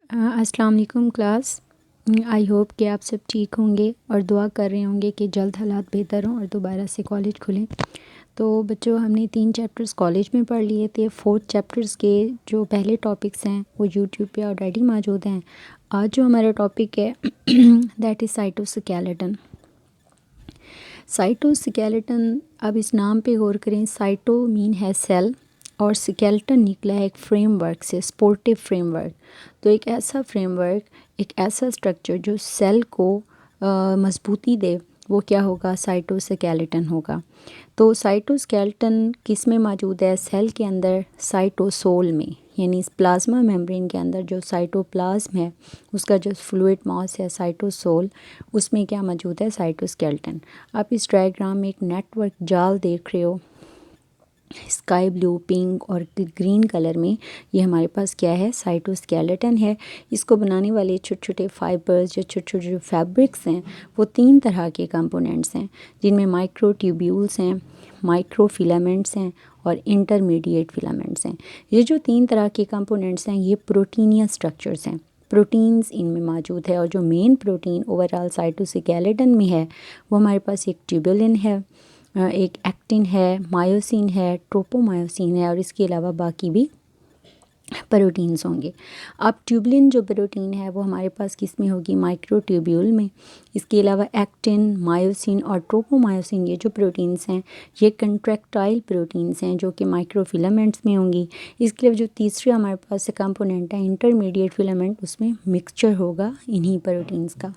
अस्सलाम वालेकुम class. I hope कि आप सब ठीक होंगे और दुआ कर रहे होंगे कि जल्द हालात बेहतर हों और दोबारा से कॉलेज खुलें। तो बच्चों, हमने 3 चैप्टर्स कॉलेज में पढ़ लिए थे। 4 चैप्टर्स के जो पहले टॉपिक्स हैं वो यूट्यूब पे ऑलरेडी मौजूद हैं। आज जो हमारा टॉपिक है दैट इज़ साइटोस्केलेटन। साइटोस्केलेटन, अब इस नाम पे गौर करें। साइटो मीन है सेल और स्केलेटन निकला है एक फ्रेमवर्क से, स्पोर्टिव फ्रेमवर्क। तो एक ऐसा फ्रेमवर्क, एक ऐसा स्ट्रक्चर जो सेल को मजबूती दे, वो क्या होगा? साइटोस्केलेटन होगा। तो साइटोस्केलेटन किस में मौजूद है? सेल के अंदर साइटोसोल में, यानी इस प्लाज्मा मेम्ब्रेन के अंदर जो साइटोप्लाज्म है उसका जो फ्लूइड मास है साइटोसोल, उसमें क्या मौजूद है? साइटोस्केलेटन। आप इस डायग्राम में एक नेटवर्क जाल देख रहे हो, स्काई ब्लू, पिंक और ग्रीन कलर में। ये हमारे पास क्या है? साइटोस्केलेटन है। इसको बनाने वाले छोटे छोटे फाइबर्स, जो छोटे छोटे जो फैब्रिक्स हैं, वो 3 तरह के कंपोनेंट्स हैं, जिनमें माइक्रोट्यूब्यूल्स हैं, माइक्रोफिलामेंट्स हैं और इंटरमीडिएट फिलामेंट्स हैं। ये जो 3 तरह के कंपोनेंट्स हैं ये प्रोटीनियस स्ट्रक्चर्स हैं, प्रोटीन्स इनमें मौजूद है। और जो मेन प्रोटीन ओवरऑल साइटोस्केलेटन में है वो हमारे पास एक ट्यूबुलिन है, एक एक्टिन है, मायोसिन है, ट्रोपोमायोसिन है और इसके अलावा बाकी भी प्रोटीन्स होंगे। अब ट्यूबुलिन जो प्रोटीन है वो हमारे पास किस में होगी? माइक्रोट्यूब्यूल में। इसके अलावा एक्टिन, मायोसिन और ट्रोपोमायोसिन, ये जो प्रोटीन्स हैं ये कंट्रैक्टाइल प्रोटीन्स हैं जो कि माइक्रोफिलामेंट्स में होंगी। इसके अलावा जो तीसरा हमारे पास कंपोनेंट है इंटरमीडिएट फिलामेंट, उसमें मिक्सचर होगा इन्हीं प्रोटीन्स का।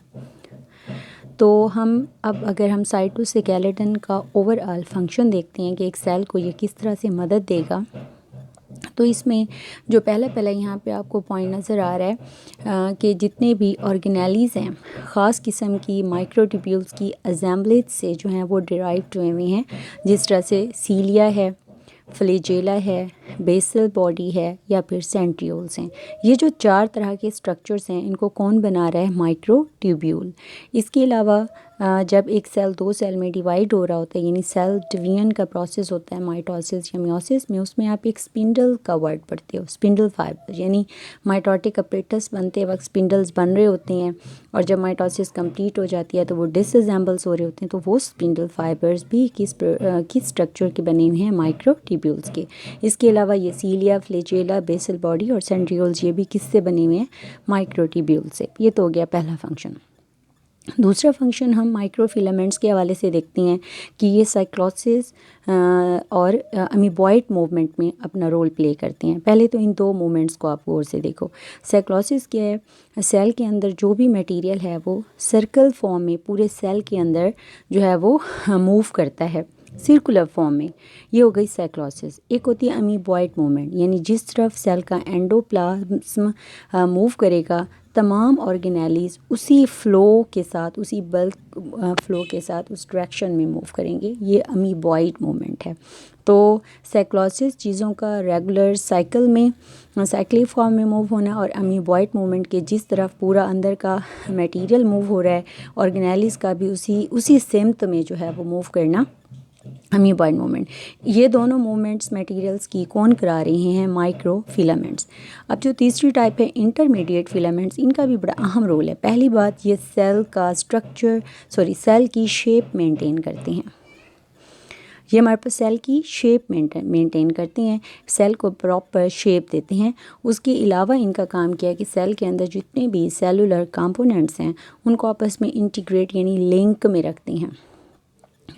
तो हम अब अगर हम साइटोस्केलेटन का ओवरऑल फंक्शन देखते हैं कि एक सेल को ये किस तरह से मदद देगा, तो इसमें जो पहला यहाँ पे आपको पॉइंट नज़र आ रहा है कि जितने भी ऑर्गेनेलीज़ हैं ख़ास किस्म की माइक्रोट्यूब्यूल्स की असेंबलेज से जो हैं वो डिराइव्ड हुए हुए हैं। जिस तरह से सीलिया है, फ्लैजेला है, बेसल बॉडी है या फिर सेंट्रियोल्स हैं। ये जो 4 तरह के स्ट्रक्चर्स हैं इनको कौन बना रहा है? माइक्रोट्यूब्यूल। इसके अलावा जब एक सेल 2 सेल में डिवाइड हो रहा होता है, यानी सेल डिवीजन का प्रोसेस होता है माइटोसिस या मियोसिस में, उसमें आप एक स्पिंडल का वर्ड पढ़ते हो, स्पिंडल फाइबर। यानी माइटोटिक अपरेटस बनते वक्त स्पिंडल्स बन रहे होते हैं और जब माइटोसिस कंप्लीट हो जाती है तो वो डिसअसेंबल्स हो रहे होते हैं। तो वो स्पिंडल फाइबर्स भी किस स्ट्रक्चर के बने हुए हैं? माइक्रोट्यूब्यूल्स के। इसके अलावा ये सीलिया, फ्लैजेला, बेसल बॉडी और सेंट्रियोल्स, ये भी किससे बने हुए हैं? माइक्रोट्यूब्यूल से। ये तो हो गया पहला फंक्शन। दूसरा फंक्शन हम माइक्रोफिलामेंट्स के हवाले से देखते हैं कि ये साइक्लोसिस और अमीबॉइड मूवमेंट में अपना रोल प्ले करते हैं। पहले तो इन 2 मूवमेंट्स को आप गौर से देखो। साइक्लोसिस क्या है? सेल के अंदर जो भी मटेरियल है वो सर्कल फॉर्म में पूरे सेल के अंदर जो है वो मूव करता है, सर्कुलर फॉर्म में। ये हो गई साइक्लोसिस। एक होती है अमीबॉइड मूवमेंट, यानी जिस तरफ सेल का एंडोप्लाज्म मूव करेगा तमाम ऑर्गेनेलीज उसी फ़्लो के साथ, उसी बल्क फ़्लो के साथ उस डायरेक्शन में मूव करेंगे। ये अमीबॉइड मूवमेंट है। तो साइक्लोसिस चीज़ों का रेगुलर साइकिल में, साइक्लिक फॉर्म में मूव होना, और अमीबॉइड मूवमेंट के जिस तरफ पूरा अंदर का मटेरियल मूव हो रहा है ऑर्गेनेलीज का भी उसी सिमत में जो है वो मूव करना, अमीबॉइड मूवमेंट। ये दोनों मूवमेंट्स मटेरियल्स की कौन करा रहे हैं? माइक्रोफिलामेंट्स। अब जो तीसरी टाइप है इंटरमीडिएट फिलामेंट्स, इनका भी बड़ा अहम रोल है। पहली बात, ये सेल का सेल की शेप मेंटेन करते हैं। ये हमारे पास सेल की शेप मेंटेन करते हैं, सेल को प्रॉपर शेप देते हैं। उसके अलावा इनका काम क्या है कि सेल के अंदर जितने भी सेलुलर कंपोनेंट्स हैं उनको आपस में इंटीग्रेट यानी लिंक में रखते हैं।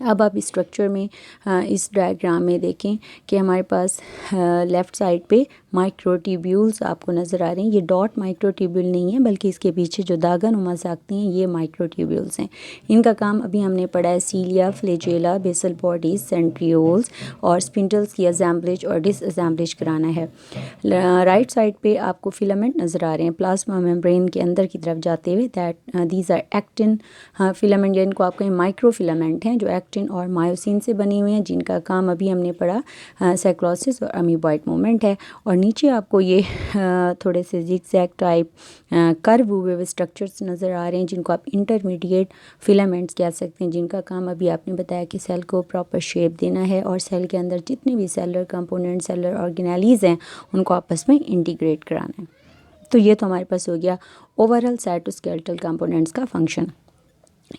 अब आप इस स्ट्रक्चर में इस डायग्राम में देखें कि हमारे पास लेफ़्ट साइड पे माइक्रोट्यूब्यूल्स आपको नज़र आ रहे हैं। ये डॉट माइक्रोट्यूब्यूल नहीं है, बल्कि इसके पीछे जो दागा नुमा साख्तें हैं ये माइक्रोट्यूब्यूल्स हैं। इनका काम अभी हमने पढ़ा है सीलिया, फ्लैजेला, बेसल बॉडीज, सेंट्रियोल्स और स्पिंडल्स की असेंबलेज और डिसअसेंबलेज कराना है। राइट साइड पे आपको फिलामेंट नज़र आ रहे हैं प्लाज्मा मेम्ब्रेन के अंदर की तरफ जाते हुए। That these are actin filament, जिनको आप कहें माइक्रोफिलामेंट हैं, जो एक्टिन और मायोसिन से बने हुए हैं, जिनका काम अभी हमने पढ़ा साइक्लोसिस और अमीबॉइड मूवमेंट है। और नीचे आपको ये थोड़े से जिगजैग टाइप कर्व हुए स्ट्रक्चर्स नज़र आ रहे हैं, जिनको आप इंटरमीडिएट फिलामेंट्स कह सकते हैं, जिनका काम अभी आपने बताया कि सेल को प्रॉपर शेप देना है और सेल के अंदर जितने भी सेलुलर कंपोनेंट, सेलुलर ऑर्गेनेलीज हैं उनको आपस में इंटीग्रेट कराना है। तो ये तो हमारे पास हो गया ओवरऑल साइटोस्केलेटल कंपोनेंट्स का फंक्शन।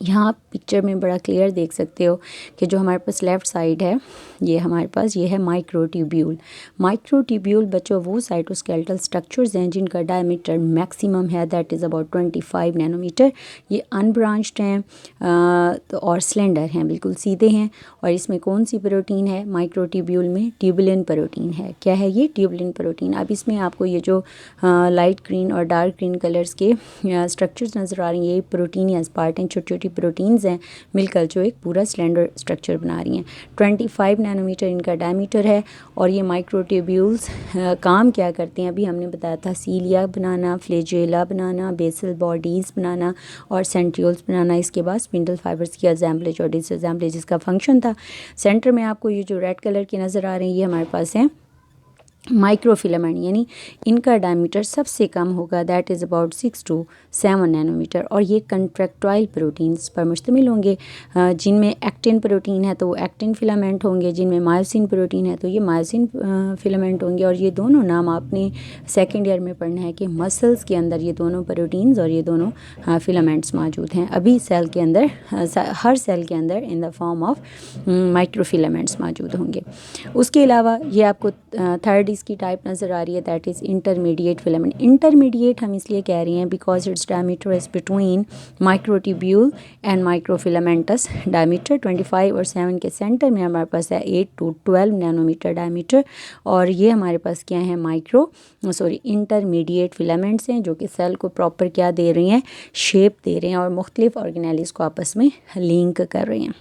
यहाँ आप पिक्चर में बड़ा क्लियर देख सकते हो कि जो हमारे पास लेफ़्ट साइड है ये हमारे पास ये है माइक्रोट्यूब्यूल। माइक्रोट्यूब्यूल बच्चों वो साइटोस्केलेटल स्ट्रक्चर्स हैं जिनका डायमीटर मैक्सिमम है दैट इज़ अबाउट 25 नैनोमीटर। ये अनब्रांच्ड हैं तो और स्लेंडर हैं, बिल्कुल सीधे हैं। और इसमें कौन सी प्रोटीन है माइक्रोट्यूब्यूल में? ट्यूबुलिन प्रोटीन है। क्या है ये? Tubulin protein. अब इसमें आपको ये जो लाइट ग्रीन और डार्क ग्रीन कलर्स के स्ट्रक्चर्स नज़र आ रही हैं ये प्रोटीन एज पार्ट हैं, छोटी छोटी प्रोटीन्स हैं मिलकर जो एक पूरा सिलेंडर स्ट्रक्चर बना रही हैं। 25 नैनोमीटर इनका डायमीटर है। और ये माइक्रोट्यूब्यूल्स काम क्या करते हैं? अभी हमने बताया था सीलिया बनाना, फ्लैजेला बनाना, बेसल बॉडीज़ बनाना और सेंट्रियोल्स बनाना। इसके बाद स्पिंडल फाइबर्स की असेंबलेज और डिसअसेंबलेज इसका फंक्शन था। सेंटर में आपको ये जो रेड कलर की नज़र आ रही है ये हमारे पास है माइक्रोफिलामेंट, यानी इनका डायमीटर सबसे कम होगा that is about 6 to 7 nanometre. और ये कंट्रैक्टाइल प्रोटीन्स पर मुश्तमिल होंगे। जिनमें एक्टिन प्रोटीन है तो वो एक्टिन फिलामेंट होंगे, जिनमें मायोसिन प्रोटीन है तो ये मायोसिन फिलामेंट होंगे। और ये दोनों नाम आपने सेकेंड ईयर में पढ़ना है कि मसल्स के अंदर ये दोनों प्रोटीन्स और ये दोनों फिलामेंट्स मौजूद हैं। अभी सेल के अंदर हर सेल के अंदर in the form of microfilaments मौजूद होंगे। उसके अलावा ये आपको थर्ड इसकी टाइप नज़र आ रही है that is intermediate filament. Intermediate हम इसलिए कह रही हैं because its diameter is between microtubule and microfilaments. Diameter 25 और 7 के सेंटर में हमारे पास है 8 to 12 नैनोमीटर डायमीटर। और ये हमारे पास क्या है इंटरमीडिएट फिलामेंट्स हैं जो कि सेल को प्रॉपर क्या दे रही हैं? शेप दे रहे हैं और मुख्तलिफ ऑर्गेनेल्स को आपस में लिंक कर रहे हैं।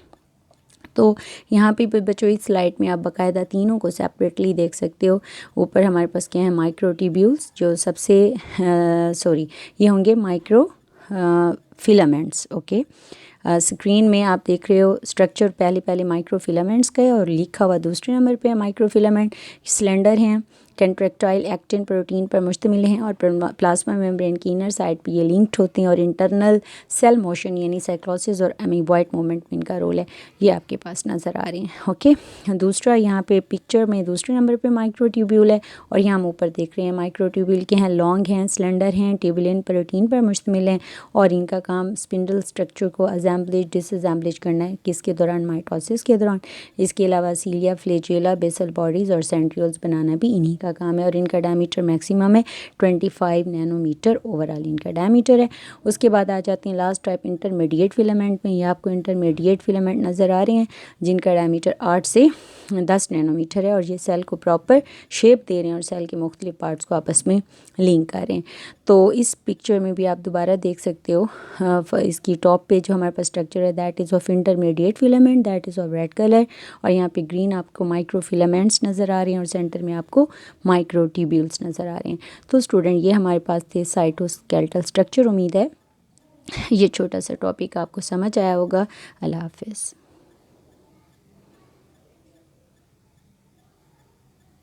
तो यहाँ पे बच्चों इस स्लाइड में आप बाकायदा तीनों को सेपरेटली देख सकते हो। ऊपर हमारे पास क्या है माइक्रोट्यूब्यूल्स जो सबसे ये होंगे माइक्रो फिलामेंट्स। ओके, स्क्रीन में आप देख रहे हो स्ट्रक्चर पहले माइक्रोफिलामेंट्स का है और लिखा हुआ दूसरे नंबर पे है माइक्रोफिलामेंट। सिलेंडर हैं, कंट्रैक्टाइल एक्टिन प्रोटीन पर मुश्तमिल हैं और प्लाज्मा मेम्ब्रेन की इनर साइड पे ये लिंक्ड होते हैं। और इंटरनल सेल मोशन यानी साइक्लोसिस और अमीबॉइड मूवमेंट में इनका रोल है। ये आपके पास नज़र आ रहे हैं। ओके, दूसरा यहाँ पे पिक्चर में दूसरे नंबर पे माइक्रोट्यूब्यूल है और यहाँ हम ऊपर देख रहे हैं माइक्रोट्यूब्यूल के हैं, लॉन्ग हैं, सिलेंडर हैं, ट्यूबुलिन प्रोटीन पर मुश्तमिल हैं और इनका काम स्पिंडल स्ट्रक्चर को असेंबलेज डिसअसेंबलेज करना है। किसके दौरान? माइटोसिस के दौरान। इसके अलावा सीलिया, फ्लैजेला, बेसल बॉडीज़ और सेंट्रियोल्स बनाना भी इन्हीं का काम है। और इनका डायमीटर मैक्सिमम है 25 नैनोमीटर ओवरऑल इनका डायमीटर है। उसके बाद आ जाते हैं लास्ट टाइप इंटरमीडिएट फिलामेंट में। ये आपको इंटरमीडिएट फिलामेंट नज़र आ रहे हैं जिनका डायमीटर 8 से 10 नैनोमीटर है और ये सेल को प्रॉपर शेप दे रहे हैं और सेल के मुख्तलिफ पार्ट्स को आपस में लिंक कर रहे हैं। तो इस पिक्चर में भी आप दोबारा देख सकते हो इसकी टॉप पे जो हमारे पास स्ट्रक्चर है that is of intermediate filament that is of red colour. और यहाँ पे ग्रीन आपको माइक्रोफिलामेंट्स नज़र आ रहे हैं और सेंटर में आपको माइक्रोट्यूब्यूल्स नज़र आ रहे हैं। तो स्टूडेंट ये हमारे पास थे साइटोस्केलेटल स्ट्रक्चर। उम्मीद है ये छोटा सा टॉपिक आपको समझ आया होगा। अल्लाह हाफिज़।